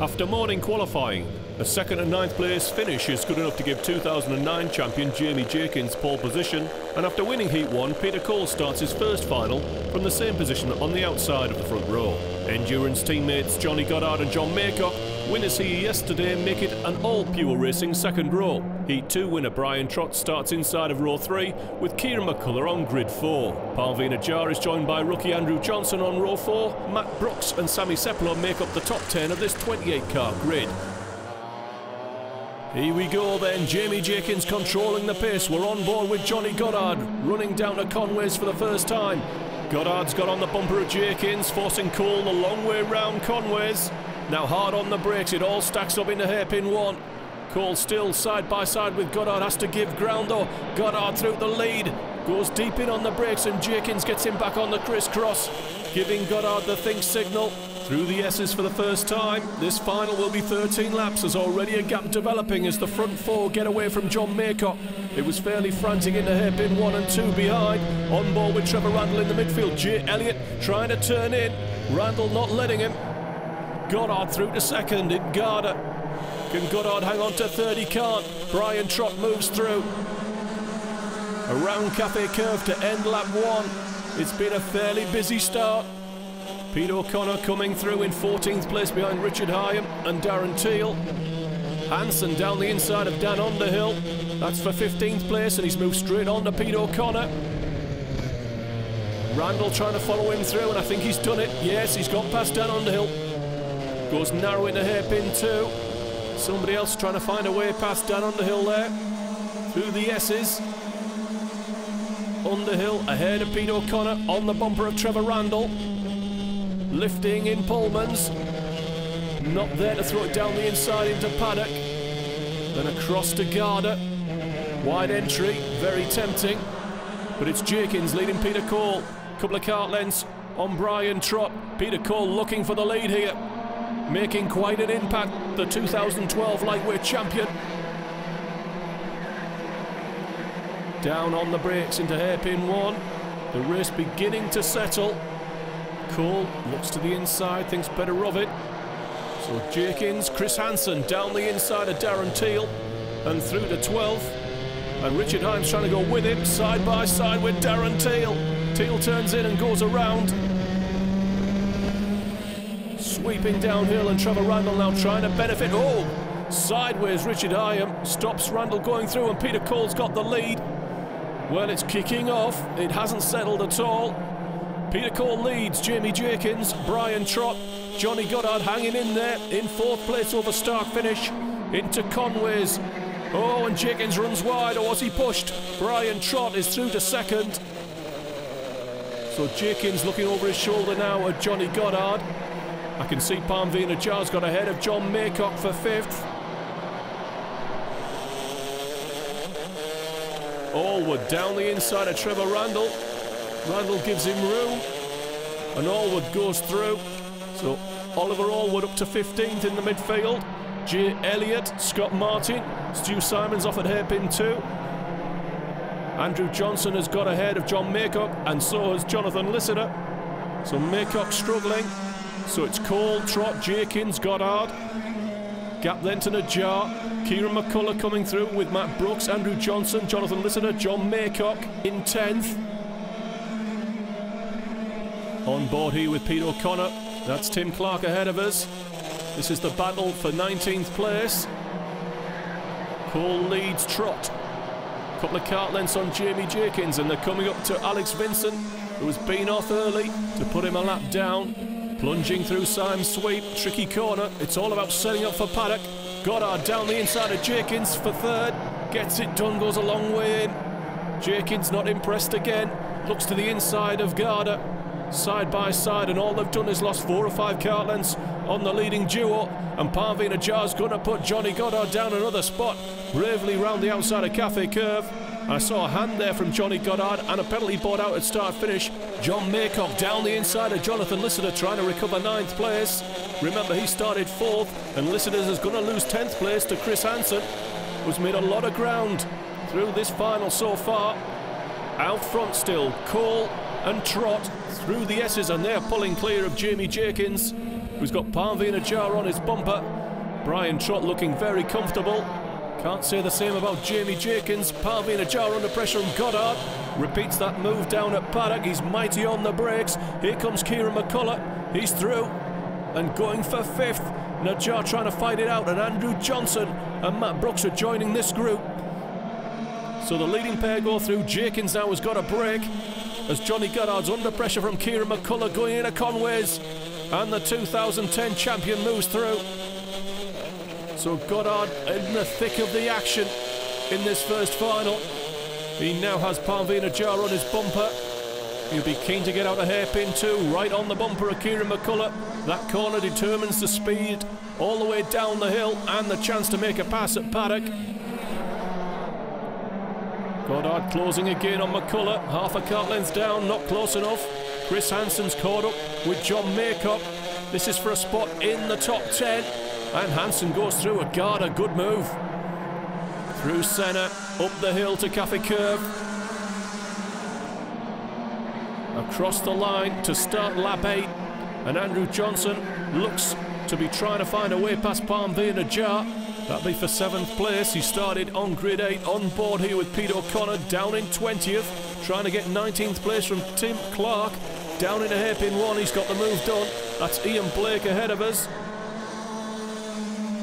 After morning qualifying, a 2nd and 9th place finish is good enough to give 2009 champion Jamie Jenkins pole position, and after winning Heat 1, Peter Cole starts his first final from the same position on the outside of the front row. Endurance teammates Johnny Goddard and John Maycock, winners here yesterday, make it an all-pure racing second row. Heat 2 winner Brian Trott starts inside of row 3 with Kieran McCullough on grid 4. Parveen Ajar is joined by rookie Andrew Johnson on row 4. Matt Brooks and Sammy Sepolo make up the top 10 of this 28-car grid. Here we go then, Jamie Jenkins controlling the pace. We're on board with Johnny Goddard, running down to Conways for the first time. Goddard's got on the bumper of Jenkins, forcing Cole the long way round Conways. Now hard on the brakes, it all stacks up into hairpin 1. Cole still side by side with Goddard, has to give ground though. Goddard through the lead, goes deep in on the brakes and Jenkins gets him back on the crisscross, giving Goddard the think signal. Through the S's for the first time. This final will be 13 laps. There's already a gap developing as the front 4 get away from John Maycock. It was fairly frantic into hairpin 1 and 2 behind. On board with Trevor Randall in the midfield. Jay Elliott trying to turn in. Randall not letting him. Goddard through to 2nd in Garda. Can Goddard hang on to 3rd? He can't. Brian Trott moves through. Around Cafe Curve to end lap 1. It's been a fairly busy start. Pete O'Connor coming through in 14th place behind Richard Hyam and Darren Teal. Hansen down the inside of Dan Underhill. That's for 15th place and he's moved straight on to Pete O'Connor. Randall trying to follow him through and I think he's done it. Yes, he's got past Dan Underhill. Goes narrow into hairpin 2. Somebody else trying to find a way past Dan Underhill there. Through the S's. Underhill ahead of Pete O'Connor on the bumper of Trevor Randall. Lifting in Pullmans, not there to throw it down the inside into Paddock, then across to Garda, wide entry, very tempting, but it's Jenkins leading Peter Cole, couple of kart lengths on Brian Trott. Peter Cole looking for the lead here, making quite an impact, the 2012 lightweight champion. Down on the brakes into hairpin 1, the race beginning to settle. Cole looks to the inside, thinks better of it. So Jenkins, Chris Hansen down the inside of Darren Teal and through to 12th. And Richard Hyam's trying to go with him, side by side with Darren Teal. Teal turns in and goes around. Sweeping downhill and Trevor Randall now trying to benefit. Oh, sideways Richard Hyam, stops Randall going through and Peter Cole's got the lead. Well, it's kicking off, it hasn't settled at all. Peter Cole leads, Jamie Jenkins, Brian Trott, Johnny Goddard hanging in there in 4th place over start finish into Conways. Oh, and Jenkins runs wide, or was he pushed? Brian Trott is through to 2nd. So Jenkins looking over his shoulder now at Johnny Goddard. I can see Parveen Ajar's got ahead of John Maycock for 5th. Allwood down the inside of Trevor Randall. Randall gives him room, and Allwood goes through. So Oliver Allwood up to 15th in the midfield. Jay Elliott, Scott Martin, Stu Simons off at hairpin 2. Andrew Johnson has got ahead of John Maycock, and so has Jonathan Lissiter. So Maycock struggling. So it's Cole, Trott, Jenkins, Goddard. Gap then to Najar. Kieran McCullough coming through with Matt Brooks, Andrew Johnson, Jonathan Lissiter, John Maycock in 10th. On board here with Pete O'Connor, that's Tim Clark ahead of us. This is the battle for 19th place. Cole leads Trott. Couple of kart lengths on Jamie Jenkins, and they're coming up to Alex Vincent, who has been off early to put him a lap down. Plunging through Simon's sweep, tricky corner. It's all about setting up for Paddock. Goddard down the inside of Jenkins for 3rd. Gets it done, goes a long way in. Jenkins not impressed again. Looks to the inside of Garda. Side by side, and all they've done is lost 4 or 5 kart lengths on the leading duo, and Parveen Ajar's going to put Johnny Goddard down another spot, bravely round the outside of Cafe Curve. I saw a hand there from Johnny Goddard and a penalty board out at start finish. John Maycock down the inside of Jonathan Lissiter trying to recover 9th place. Remember, he started 4th, and Lissiter is going to lose 10th place to Chris Hansen, who's made a lot of ground through this final so far. Out front still, Cole and Trott through the S's, and they're pulling clear of Jamie Jenkins. who's got Parveen Jar on his bumper. Brian Trott looking very comfortable. Can't say the same about Jamie Jenkins. Parveen Jar under pressure from Goddard. Repeats that move down at Paddock. He's mighty on the brakes. Here comes Kieran McCullough. He's through and going for 5th. Najjar trying to fight it out, and Andrew Johnson and Matt Brooks are joining this group. So the leading pair go through. Jenkins now has got a break as Johnny Goddard's under pressure from Kieran McCullough going into Conways, and the 2010 champion moves through. So Goddard in the thick of the action in this first final. He now has Parveen Jar on his bumper. He'll be keen to get out a hairpin too, right on the bumper of Kieran McCullough. That corner determines the speed all the way down the hill and the chance to make a pass at Paddock. Goddard closing again on McCullough, half a kart length down, not close enough. Chris Hansen's caught up with John Maycock. This is for a spot in the top 10, and Hansen goes through a guard, a good move. Through Senna, up the hill to Cafe Curve. Across the line to start lap 8, and Andrew Johnson looks to be trying to find a way past Parveen Jar. That'll be for 7th place. He started on grid 8 on board here with Pete O'Connor down in 20th, trying to get 19th place from Tim Clark. Down in a hairpin 1, he's got the move done. That's Ian Blake ahead of us.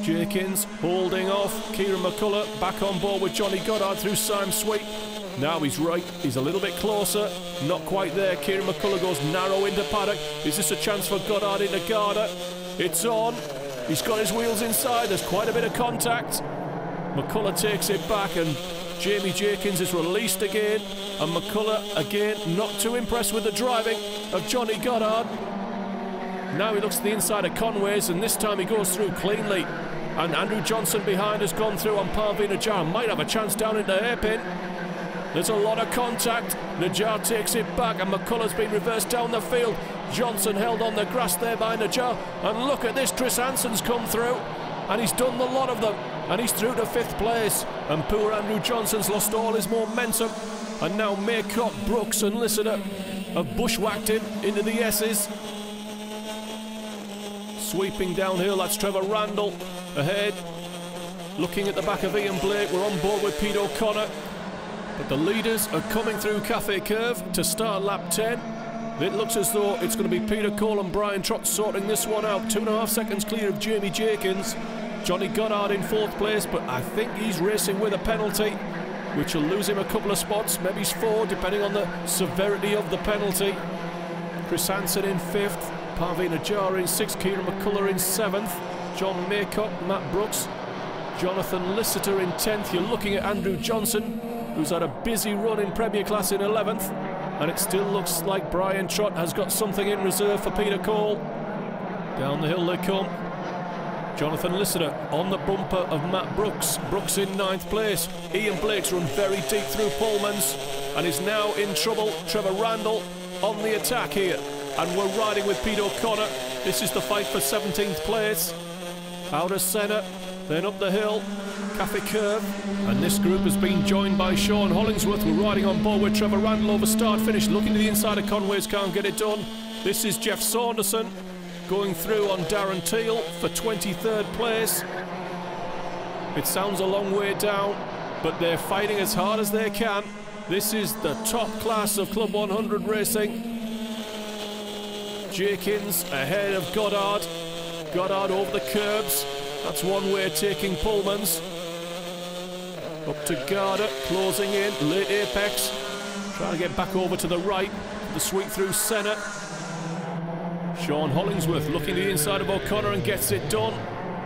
Jenkins holding off. Kieran McCullough back on board with Johnny Goddard through Simon Sweet. Now he's right, he's a little bit closer, not quite there. Kieran McCullough goes narrow into Paddock. Is this a chance for Goddard into Garda? It's on. He's got his wheels inside, there's quite a bit of contact. McCullough takes it back, and Jamie Jenkins is released again. And McCullough again not too impressed with the driving of Johnny Goddard. Now he looks to the inside of Conways, and this time he goes through cleanly. And Andrew Johnson behind has gone through on Parveen Jar. Might have a chance down into hairpin. There's a lot of contact. Najjar takes it back, and McCullough's been reversed down the field. Johnson held on the grass there by Najjar. And look at this, Chris Hansen's come through, and he's done the lot of them, and he's through to 5th place. And poor Andrew Johnson's lost all his momentum. And now Maycock, Brooks and Listener have bushwhacked him into the S's. Sweeping downhill, that's Trevor Randall ahead. Looking at the back of Ian Blake, we're on board with Pete O'Connor. But the leaders are coming through Cafe Curve to start lap 10. It looks as though it's going to be Peter Cole and Brian Trott sorting this one out. 2.5 seconds clear of Jamie Jenkins. Johnny Goddard in 4th place, but I think he's racing with a penalty, which will lose him a couple of spots. Maybe he's 4, depending on the severity of the penalty. Chris Hansen in 5th. Parveen Jar in 6th. Kieran McCullough in 7th. John Maycock, Matt Brooks, Jonathan Listeter in 10th. You're looking at Andrew Johnson, who's had a busy run in Premier Class in 11th. And it still looks like Brian Trott has got something in reserve for Peter Cole. Down the hill they come. Jonathan Listeter on the bumper of Matt Brooks. Brooks in 9th place. Ian Blake's run very deep through Pullmans and is now in trouble. Trevor Randall on the attack here. And we're riding with Pete O'Connor. This is the fight for 17th place. Out of Senna, then up the hill, Cafe Curve. And this group has been joined by Sean Hollingsworth. We're riding on board with Trevor Randall over start finish. Looking to the inside of Conways, can't get it done. This is Jeff Saunderson going through on Darren Teal for 23rd place. It sounds a long way down, but they're fighting as hard as they can. This is the top class of Club 100 Racing. Jenkins ahead of Goddard. Goddard over the curbs. That's one way taking Pullmans. Up to Garda, closing in, late apex. Trying to get back over to the right. The sweep through Senna. Sean Hollingsworth looking to the inside of O'Connor and gets it done.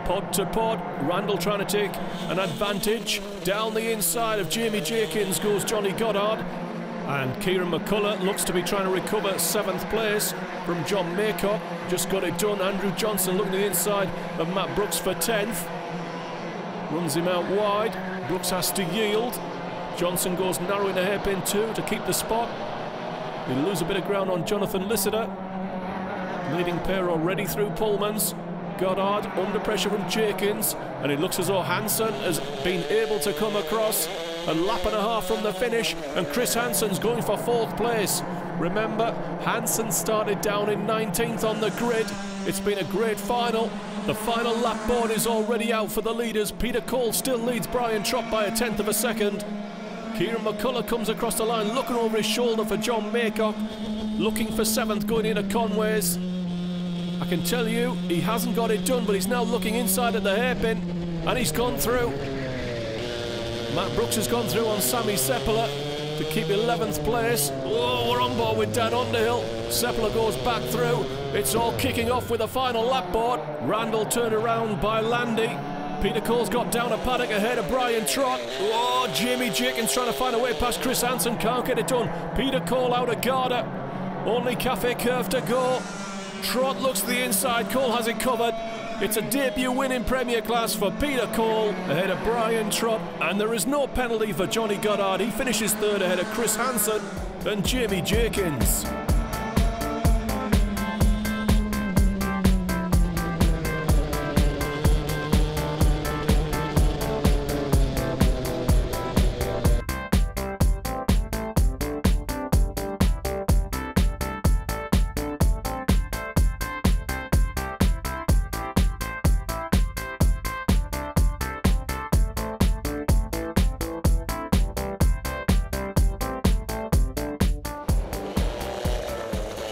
Pod to pod. Randall trying to take an advantage. Down the inside of Jamie Jenkins goes Johnny Goddard. And Kieran McCullough looks to be trying to recover 7th place from John Maycock. Just got it done. Andrew Johnson looking to the inside of Matt Brooks for 10th. Runs him out wide. Brooks has to yield. Johnson goes narrow in a hairpin 2 to keep the spot. He'll lose a bit of ground on Jonathan Listeter. Leading pair already through Pullmans. Goddard under pressure from Jenkins. And it looks as though Hansen has been able to come across. A lap and a half from the finish, and Chris Hansen's going for 4th place. Remember, Hansen started down in 19th on the grid. It's been a great final. The final lap board is already out for the leaders. Peter Cole still leads Brian Trott by a 1/10 of a second. Kieran McCullough comes across the line, looking over his shoulder for John Maycock, looking for 7th going into Conway's. I can tell you, he hasn't got it done, but he's now looking inside at the hairpin, and he's gone through. Matt Brooks has gone through on Sammy Sepala to keep 11th place. Oh, we're on board with Dan Underhill. Sepala goes back through. It's all kicking off with the final lap board. Randall turned around by Landy. Peter Cole's got down a paddock ahead of Brian Trott. Oh, Jamie Jenkins trying to find a way past Chris Hansen, can't get it done. Peter Cole out of Garda. Only Cafe Curve to go. Trott looks to the inside, Cole has it covered. It's a debut win in Premier Class for Peter Cole ahead of Brian Trott, and there is no penalty for Johnny Goddard. He finishes 3rd ahead of Chris Hansen and Jamie Jenkins.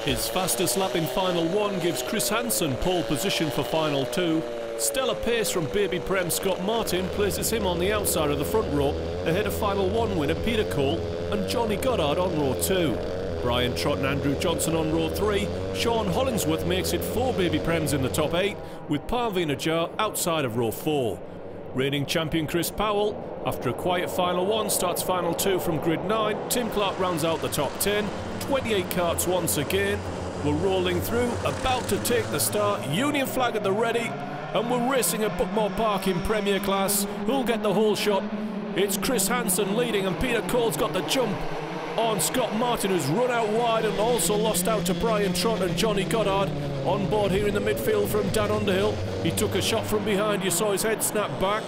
His fastest lap in Final 1 gives Chris Hansen pole position for Final 2. Stellar pace from baby Prem Scott Martin places him on the outside of the front row, ahead of Final 1 winner Peter Cole and Johnny Goddard on row 2. Brian Trott and Andrew Johnson on row 3. Sean Hollingsworth makes it 4 baby Prems in the top 8, with Parveen Ajar outside of row 4. Reigning champion Chris Powell, after a quiet Final 1, starts Final 2 from grid 9. Tim Clark rounds out the top 10. 28 karts once again. We're rolling through, about to take the start. Union flag at the ready, and we're racing at Buckmore Park in Premier Class. Who'll get the whole shot? It's Chris Hansen leading, and Peter Cole's got the jump on Scott Martin, who's run out wide and also lost out to Brian Trott and Johnny Goddard. On board here in the midfield from Dan Underhill. He took a shot from behind, you saw his head snap back.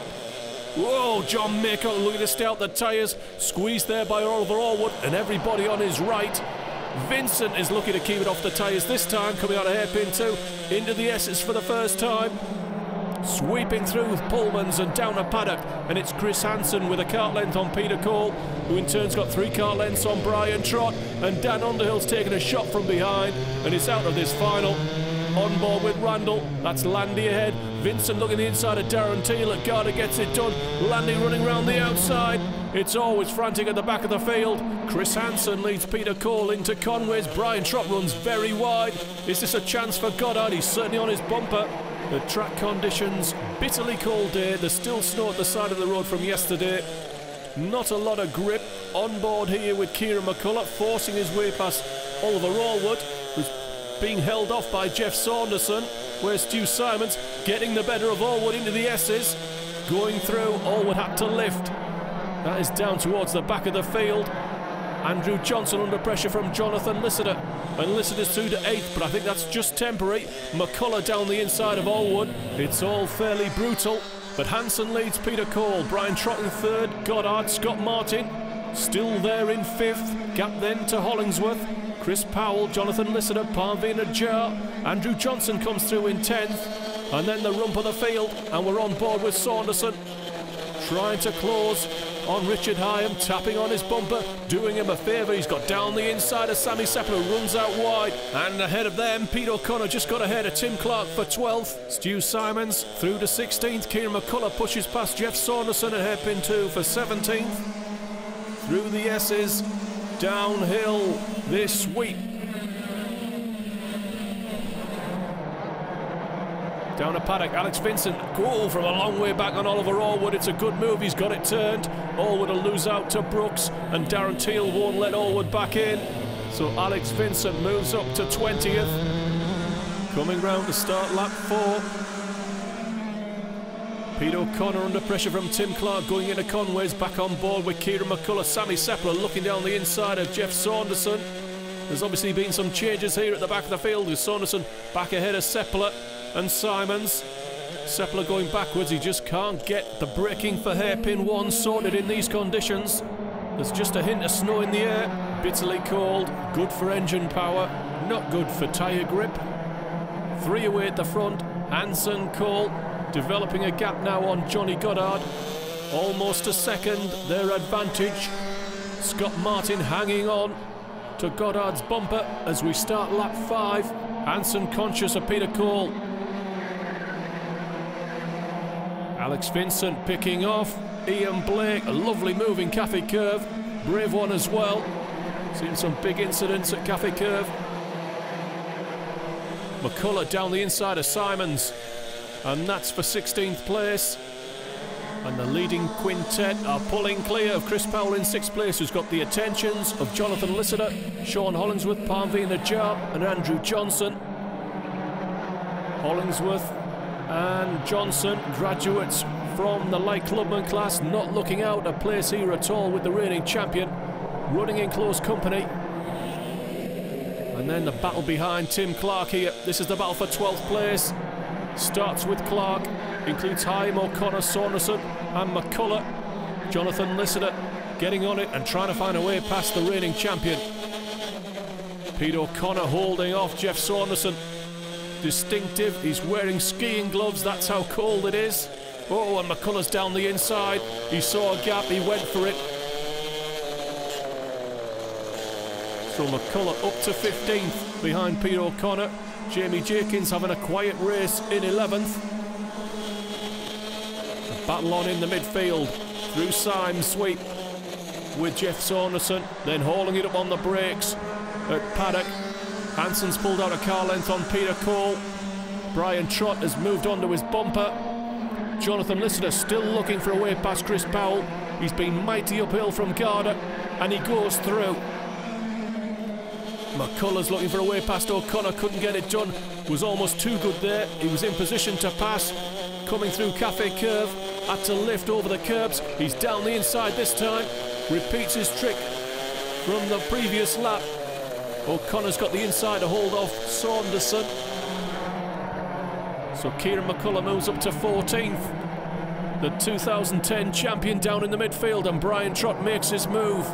Whoa, John Maycock looking to stay out the tyres. Squeezed there by Oliver Allwood and everybody on his right. Vincent is looking to keep it off the tyres this time, coming out of hairpin 2 into the S's for the first time. Sweeping through with Pullmans and down a paddock, and it's Chris Hansen with a kart length on Peter Cole, who in turn's got 3 kart lengths on Brian Trott, and Dan Underhill's taken a shot from behind and is out of this final. On board with Randall, that's Landy ahead. Vincent looking the inside of Darren Teal. At Garda gets it done. Landy running round the outside. It's always frantic at the back of the field. Chris Hansen leads Peter Cole into Conway's. Brian Trott runs very wide. Is this a chance for Goddard? He's certainly on his bumper. The track conditions, bitterly cold day. There's still snow at the side of the road from yesterday. Not a lot of grip. On board here with Kieran McCullough, forcing his way past Oliver Allwood, who's being held off by Jeff Saunderson. Where's Stu Simons getting the better of Allwood into the S's. Going through, Allwood had to lift. That is down towards the back of the field. Andrew Johnson under pressure from Jonathan Lissider. And Lissider's through to 8th, but I think that's just temporary. McCullough down the inside of Allwood. It's all fairly brutal. But Hansen leads Peter Cole. Brian Trott in 3rd. Goddard, Scott Martin still there in 5th. Gap then to Hollingsworth. Chris Powell, Jonathan Lissider, Parveen Ajar. Andrew Johnson comes through in 10th. And then the rump of the field. And we're on board with Saunderson. Trying to close on Richard Hyam, tapping on his bumper, doing him a favour. He's got down the inside of Sammy Sepala, runs out wide, and ahead of them Pete O'Connor just got ahead of Tim Clark for 12th. Stu Simons through to 16th. Kieran McCullough pushes past Jeff Saunderson at hairpin 2 for 17th. Through the S's, downhill this sweep. Down a paddock, Alex Vincent, goal from a long way back on Oliver Allwood. It's a good move, he's got it turned. Allwood will lose out to Brooks, and Darren Teal won't let Allwood back in. So Alex Vincent moves up to 20th. Coming round to start lap 4. Pete O'Connor under pressure from Tim Clark going into Conway's, back on board with Kieran McCullough. Sammy Sepala looking down the inside of Jeff Saunderson. There's obviously been some changes here at the back of the field with Saunderson back ahead of Sepala and Simons. Sepala going backwards, he just can't get the braking for hairpin 1 sorted in these conditions. There's just a hint of snow in the air. Bitterly cold, good for engine power, not good for tyre grip. 3 away at the front, Hansen, Cole, developing a gap now on Johnny Goddard. Almost a second, their advantage. Scott Martin hanging on to Goddard's bumper as we start lap 5. Hansen conscious of Peter Cole. Alex Vincent picking off. Ian Blake, a lovely move in Cafe Curve. Brave one as well. Seen some big incidents at Cafe Curve. McCullough down the inside of Simons. And that's for 16th place. And the leading quintet are pulling clear of Chris Powell in 6th place, who's got the attentions of Jonathan Lissiter, Sean Hollingsworth, Parmveen Najjar and Andrew Johnson. Hollingsworth and Johnson, graduates from the light clubman class, not looking out a place here at all with the reigning champion, running in close company. And then the battle behind Tim Clark here. This is the battle for 12th place. Starts with Clark, includes Haim, O'Connor, Saunderson and McCullough. Jonathan Lissiter getting on it and trying to find a way past the reigning champion. Pete O'Connor holding off Jeff Saunderson. Distinctive, he's wearing skiing gloves, that's how cold it is. Oh, and McCullough's down the inside. He saw a gap, he went for it. So McCullough up to 15th behind Pete O'Connor. Jamie Jenkins having a quiet race in 11th. A battle on in the midfield through Symes sweep with Jeff Saunderson, then hauling it up on the brakes at Paddock. Hansen's pulled out a car length on Peter Cole. Brian Trott has moved on to his bumper. Jonathan Lissiter still looking for a way past Chris Powell. He's been mighty uphill from Garda and he goes through. McCullough's looking for a way past O'Connor, couldn't get it done, was almost too good there. He was in position to pass, coming through Cafe Curve, had to lift over the curbs. He's down the inside this time, repeats his trick from the previous lap. O'Connor's got the inside to hold off Saunderson. So Kieran McCullough moves up to 14th. The 2010 champion down in the midfield, and Brian Trott makes his move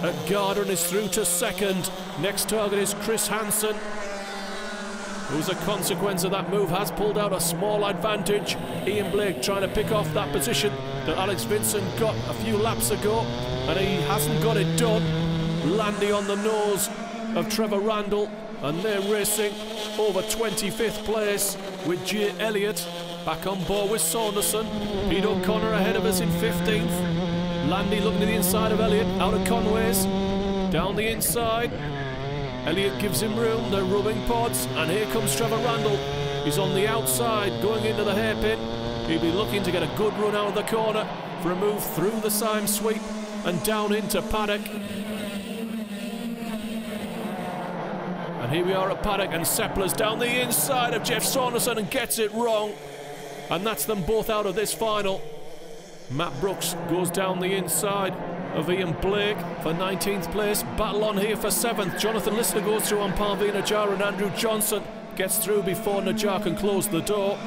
at Garda and is through to 2nd. Next target is Chris Hansen, who as a consequence of that move has pulled out a small advantage. Ian Blake trying to pick off that position that Alex Vincent got a few laps ago, and he hasn't got it done. Landy on the nose of Trevor Randall, and they're racing over 25th place with Jay Elliott back on board with Saunderson. Pete O'Connor ahead of us in 15th. Landy looking to the inside of Elliott, out of Conway's, down the inside. Elliott gives him room, they're rubbing pods, and here comes Trevor Randall. He's on the outside, going into the hairpin. He'll be looking to get a good run out of the corner for a move through the Symes sweep and down into Paddock. And here we are at Paddock, and Seppler's down the inside of Jeff Saunderson and gets it wrong. And that's them both out of this final. Matt Brooks goes down the inside of Ian Blake for 19th place. Battle on here for 7th. Jonathan Lister goes through on Parmveen Najjar, and Andrew Johnson gets through before Najjar can close the door.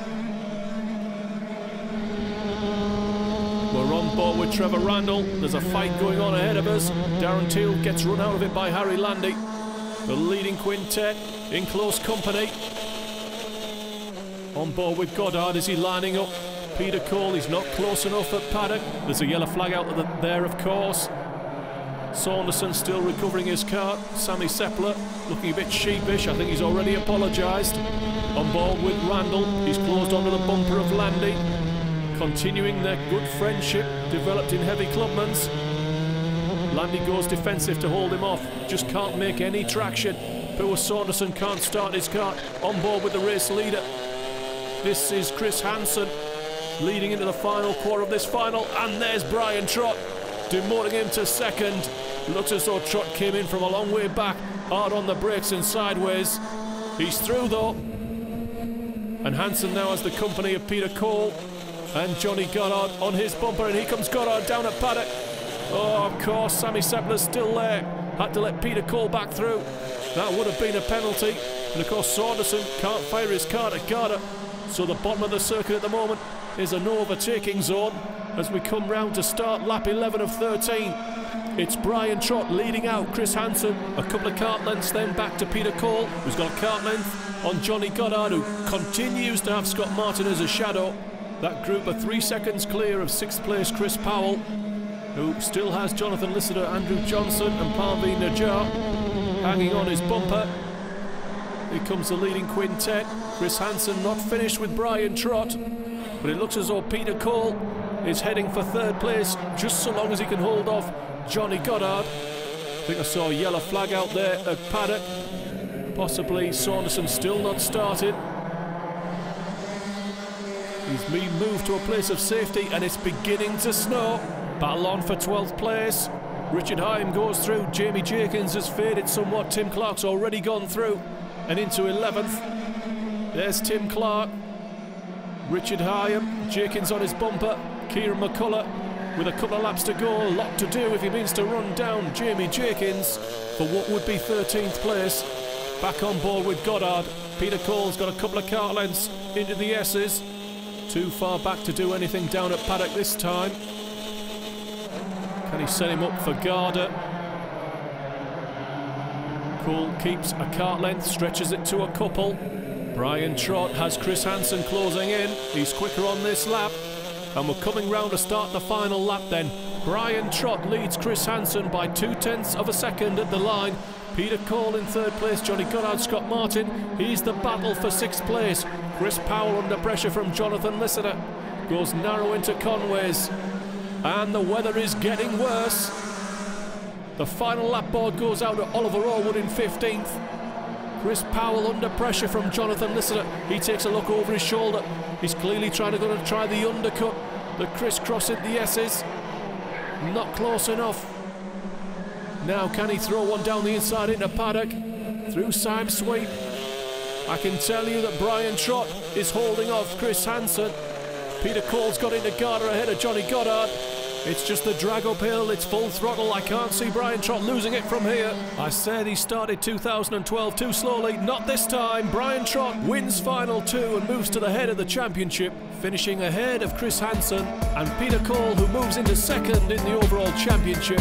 We're on board with Trevor Randall. There's a fight going on ahead of us. Darren Teal gets run out of it by Harry Landy. The leading quintet in close company. On board with Goddard. Is he lining up? Peter Cole, he's not close enough at Paddock. There's a yellow flag out there, of course. Saunderson still recovering his car. Sammy Seppler looking a bit sheepish. I think he's already apologised. On board with Randall. He's closed onto the bumper of Landy. Continuing their good friendship developed in heavy clubmans. Landy goes defensive to hold him off. Just can't make any traction. Poor Saunderson can't start his car. On board with the race leader. This is Chris Hansen, leading into the final quarter of this final, and there's Brian Trott, demoting him to 2nd. Looks as though Trott came in from a long way back, hard on the brakes and sideways. He's through though, and Hansen now has the company of Peter Cole and Johnny Goddard on his bumper, and here comes Goddard down at Paddock. Oh, of course, Sammy Seppler's still there. Had to let Peter Cole back through. That would have been a penalty, and of course Saunderson can't fire his car to Garda, so the bottom of the circuit at the moment is a no overtaking zone as we come round to start lap 11 of 13. It's Brian Trott leading out Chris Hansen. A couple of kart lengths then back to Peter Cole, who's got a kart length on Johnny Goddard, who continues to have Scott Martin as a shadow. That group are 3 seconds clear of 6th place Chris Powell, who still has Jonathan Lister, Andrew Johnson and Parveen Najjar hanging on his bumper. Here comes the leading quintet. Chris Hansen not finished with Brian Trott, but it looks as though Peter Cole is heading for 3rd place, just so long as he can hold off Johnny Goddard. I think I saw a yellow flag out there at paddock. Possibly Saunderson still not started. He's been moved to a place of safety and it's beginning to snow. Battle on for 12th place. Richard Hyam goes through. Jamie Jenkins has faded somewhat. Tim Clark's already gone through and into 11th. There's Tim Clark. Richard Hyam. Jenkins on his bumper. Kieran McCullough with a couple of laps to go. A lot to do if he means to run down Jamie Jenkins for what would be 13th place. Back on board with Goddard. Peter Cole's got a couple of kart lengths into the S's. Too far back to do anything down at paddock this time. Can he set him up for Garda? Cole keeps a kart length, stretches it to a couple. Brian Trott has Chris Hansen closing in. He's quicker on this lap. And we're coming round to start the final lap then. Brian Trott leads Chris Hansen by 0.2 of a second at the line. Peter Cole in 3rd place, Johnny Goddard, Scott Martin. He's the battle for 6th place. Chris Powell under pressure from Jonathan Lister. Goes narrow into Conway's. And the weather is getting worse. The final lap board goes out to Oliver Allwood in 15th. Chris Powell under pressure from Jonathan Lister. He takes a look over his shoulder. He's clearly try the undercut. The crisscross at the S's. Not close enough. Now can he throw one down the inside into paddock? Through Syme Sweep. I can tell you that Brian Trott is holding off Chris Hansen. Peter Cole's got into Garda ahead of Johnny Goddard. It's just the drag uphill, it's full throttle. I can't see Brian Trott losing it from here. I said he started 2012 too slowly. Not this time. Brian Trott wins final 2 and moves to the head of the championship, finishing ahead of Chris Hansen and Peter Cole, who moves into 2nd in the overall championship.